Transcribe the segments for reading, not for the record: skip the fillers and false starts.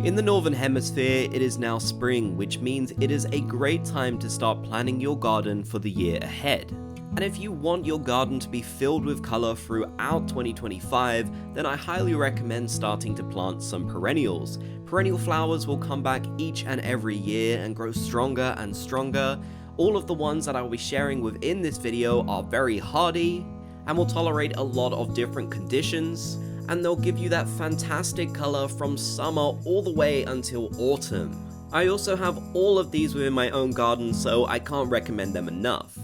In the Northern Hemisphere, it is now spring, which means it is a great time to start planning your garden for the year ahead. And if you want your garden to be filled with colour throughout 2025, then I highly recommend starting to plant some perennials. Perennial flowers will come back each and every year and grow stronger and stronger. All of the ones that I will be sharing within this video are very hardy and will tolerate a lot of different conditions, and they'll give you that fantastic colour from summer all the way until autumn. I also have all of these within my own garden, so I can't recommend them enough.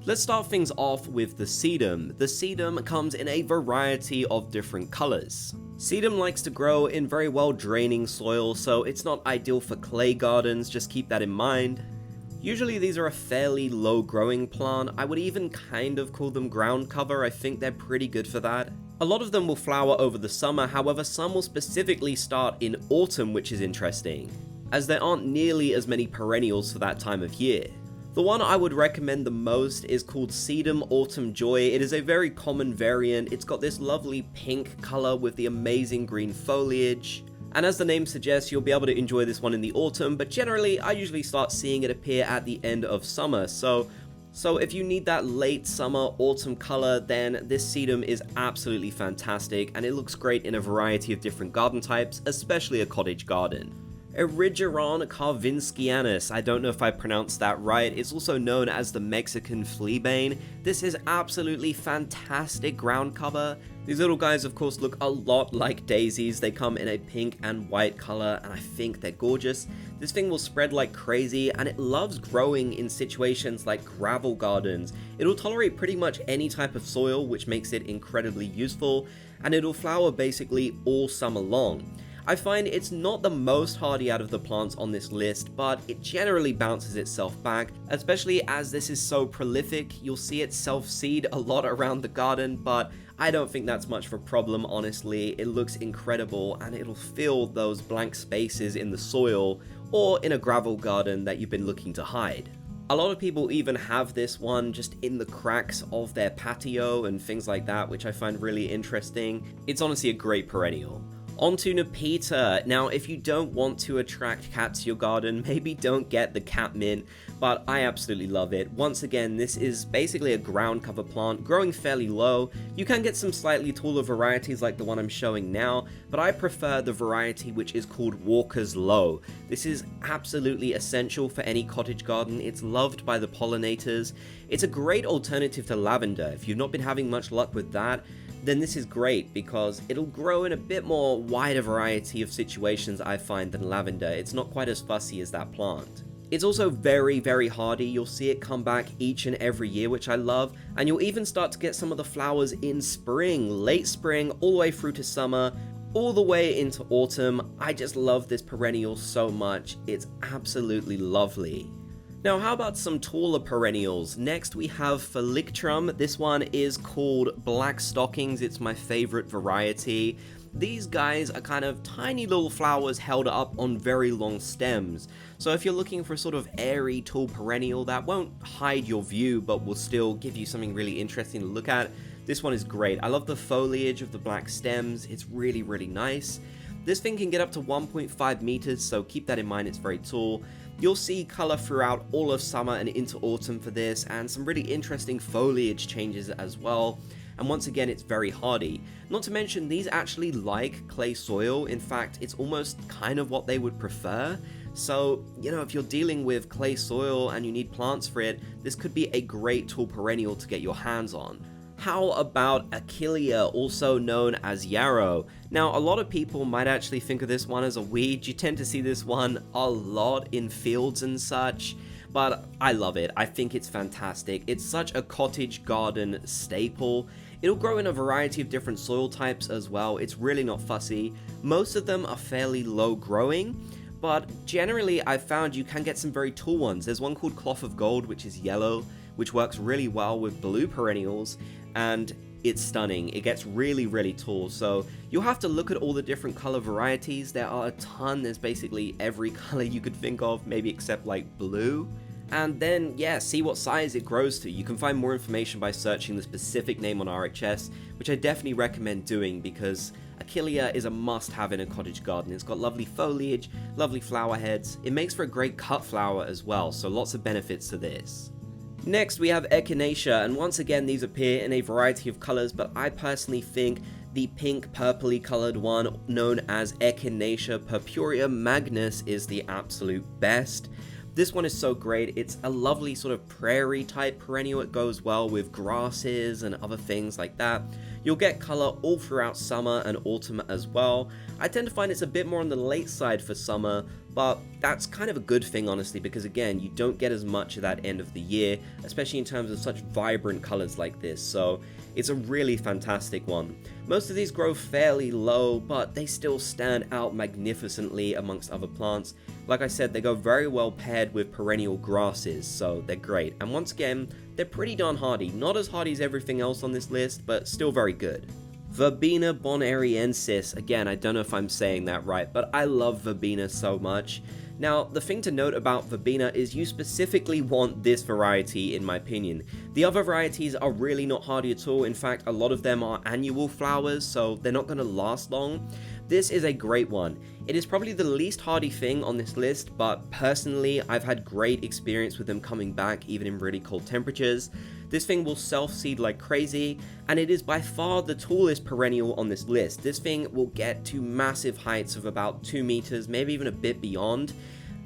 Let's start things off with the Sedum. The Sedum comes in a variety of different colours. Sedum likes to grow in very well draining soil, so it's not ideal for clay gardens, just keep that in mind. Usually these are a fairly low growing plant. I would even kind of call them ground cover. I think they're pretty good for that. A lot of them will flower over the summer, however some will specifically start in autumn, which is interesting, as there aren't nearly as many perennials for that time of year. The one I would recommend the most is called Sedum Autumn Joy. It is a very common variant. It's got this lovely pink color with the amazing green foliage. And as the name suggests, you'll be able to enjoy this one in the autumn, but generally I usually start seeing it appear at the end of summer. So if you need that late summer autumn color, then this Sedum is absolutely fantastic, and it looks great in a variety of different garden types, especially a cottage garden. Erigeron carvinskianus, I don't know if I pronounced that right, it's also known as the Mexican flea bane. This is absolutely fantastic ground cover. These little guys of course look a lot like daisies. They come in a pink and white color and I think they're gorgeous. This thing will spread like crazy and it loves growing in situations like gravel gardens. It'll tolerate pretty much any type of soil, which makes it incredibly useful, and it'll flower basically all summer long. I find it's not the most hardy out of the plants on this list, but it generally bounces itself back, especially as this is so prolific. You'll see it self-seed a lot around the garden, but I don't think that's much of a problem, honestly. It looks incredible and it'll fill those blank spaces in the soil or in a gravel garden that you've been looking to hide. A lot of people even have this one just in the cracks of their patio and things like that, which I find really interesting. It's honestly a great perennial. On to Nepeta. Now, if you don't want to attract cats to your garden, maybe don't get the Catmint, but I absolutely love it. Once again, this is basically a ground cover plant, growing fairly low. You can get some slightly taller varieties like the one I'm showing now, but I prefer the variety which is called Walker's Low. This is absolutely essential for any cottage garden. It's loved by the pollinators. It's a great alternative to lavender. If you've not been having much luck with that, then this is great because it'll grow in a bit more wider variety of situations I find than lavender. It's not quite as fussy as that plant. It's also very, very hardy. You'll see it come back each and every year, which I love, and you'll even start to get some of the flowers in spring, late spring, all the way through to summer, all the way into autumn. I just love this perennial so much. It's absolutely lovely. Now, how about some taller perennials? Next, we have Thalictrum. This one is called Black Stockings. It's my favorite variety. These guys are kind of tiny little flowers held up on very long stems. So if you're looking for a sort of airy, tall perennial that won't hide your view, but will still give you something really interesting to look at, this one is great. I love the foliage of the black stems. It's really, really nice. This thing can get up to 1.5 meters, so keep that in mind, it's very tall. You'll see colour throughout all of summer and into autumn for this, and some really interesting foliage changes as well. And once again, it's very hardy. Not to mention, these actually like clay soil. In fact, it's almost kind of what they would prefer. So, you know, if you're dealing with clay soil and you need plants for it, this could be a great tall perennial to get your hands on. How about Echinacea, also known as Yarrow? Now, a lot of people might actually think of this one as a weed. You tend to see this one a lot in fields and such, but I love it. I think it's fantastic. It's such a cottage garden staple. It'll grow in a variety of different soil types as well. It's really not fussy. Most of them are fairly low growing, but generally I've found you can get some very tall ones. There's one called Cloth of Gold, which is yellow, which works really well with blue perennials, and it's stunning. It gets really, really tall, so you'll have to look at all the different color varieties. There are a ton. There's basically every color you could think of, maybe except like blue. And then, yeah, see what size it grows to. You can find more information by searching the specific name on RHS, which I definitely recommend doing because Achillea is a must-have in a cottage garden. It's got lovely foliage, lovely flower heads. It makes for a great cut flower as well, so lots of benefits to this. Next, we have Echinacea, and once again these appear in a variety of colors, but I personally think the pink purpley colored one known as Echinacea purpurea magnus is the absolute best. This one is so great. It's a lovely sort of prairie type perennial. It goes well with grasses and other things like that. You'll get color all throughout summer and autumn as well. I tend to find it's a bit more on the late side for summer, but that's kind of a good thing, honestly, because again, you don't get as much at that end of the year, especially in terms of such vibrant colors like this, so it's a really fantastic one. Most of these grow fairly low, but they still stand out magnificently amongst other plants. Like I said, they go very well paired with perennial grasses, so they're great. And once again, they're pretty darn hardy. Not as hardy as everything else on this list, but still very good. Verbena bonariensis. Again, I don't know if I'm saying that right, but I love verbena so much. Now, the thing to note about verbena is you specifically want this variety, in my opinion. The other varieties are really not hardy at all. In fact, a lot of them are annual flowers, so they're not going to last long. This is a great one. It is probably the least hardy thing on this list, but personally, I've had great experience with them coming back even in really cold temperatures. This thing will self-seed like crazy, and it is by far the tallest perennial on this list. This thing will get to massive heights of about 2 meters, maybe even a bit beyond,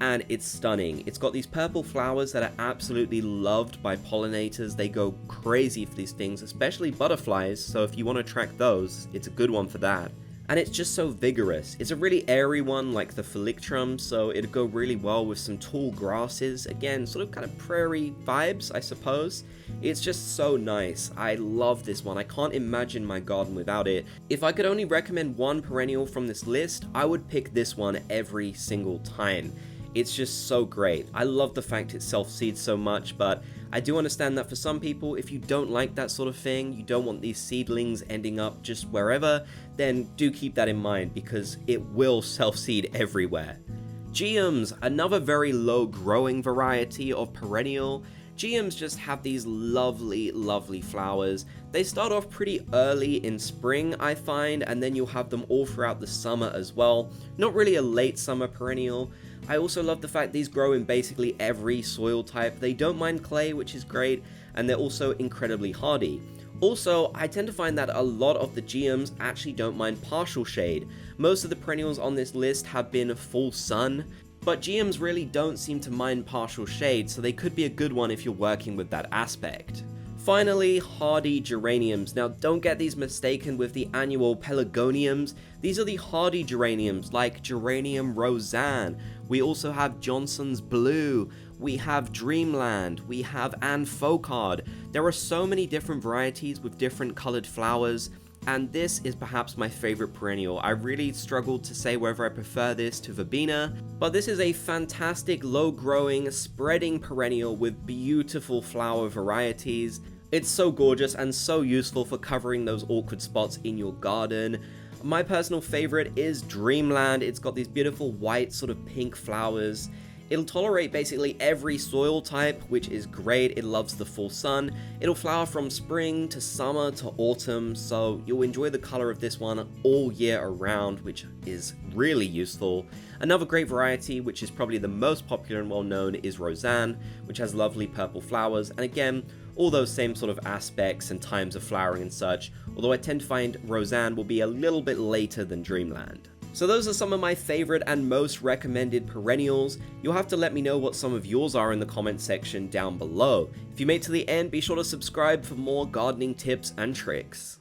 and it's stunning. It's got these purple flowers that are absolutely loved by pollinators. They go crazy for these things, especially butterflies, so if you want to attract those, it's a good one for that. And it's just so vigorous. It's a really airy one like the Thalictrum, so it'd go really well with some tall grasses. Again, sort of kind of prairie vibes, I suppose. It's just so nice. I love this one. I can't imagine my garden without it. If I could only recommend one perennial from this list, I would pick this one every single time. It's just so great. I love the fact it self-seeds so much, but I do understand that for some people, if you don't like that sort of thing, you don't want these seedlings ending up just wherever, then do keep that in mind because it will self-seed everywhere. Geums, another very low growing variety of perennial. Geums just have these lovely, lovely flowers. They start off pretty early in spring, I find, and then you'll have them all throughout the summer as well. Not really a late summer perennial. I also love the fact these grow in basically every soil type. They don't mind clay, which is great, and they're also incredibly hardy. Also, I tend to find that a lot of the geums actually don't mind partial shade. Most of the perennials on this list have been full sun, but geums really don't seem to mind partial shade, so they could be a good one if you're working with that aspect. Finally, hardy geraniums. Now, don't get these mistaken with the annual pelargoniums. These are the hardy geraniums, like Geranium Roseanne. We also have Johnson's Blue. We have Dreamland. We have Anne Focard. There are so many different varieties with different colored flowers, and this is perhaps my favorite perennial. I really struggled to say whether I prefer this to verbena, but this is a fantastic low-growing, spreading perennial with beautiful flower varieties. It's so gorgeous and so useful for covering those awkward spots in your garden. My personal favorite is Dreamland. It's got these beautiful white sort of pink flowers. It'll tolerate basically every soil type, which is great. It loves the full sun. It'll flower from spring to summer to autumn, so you'll enjoy the color of this one all year around, which is really useful. Another great variety, which is probably the most popular and well known, is Roseanne, which has lovely purple flowers, and again, all those same sort of aspects and times of flowering and such, although I tend to find Roseanne will be a little bit later than Dreamland. So those are some of my favorite and most recommended perennials. You'll have to let me know what some of yours are in the comment section down below. If you made it to the end, be sure to subscribe for more gardening tips and tricks.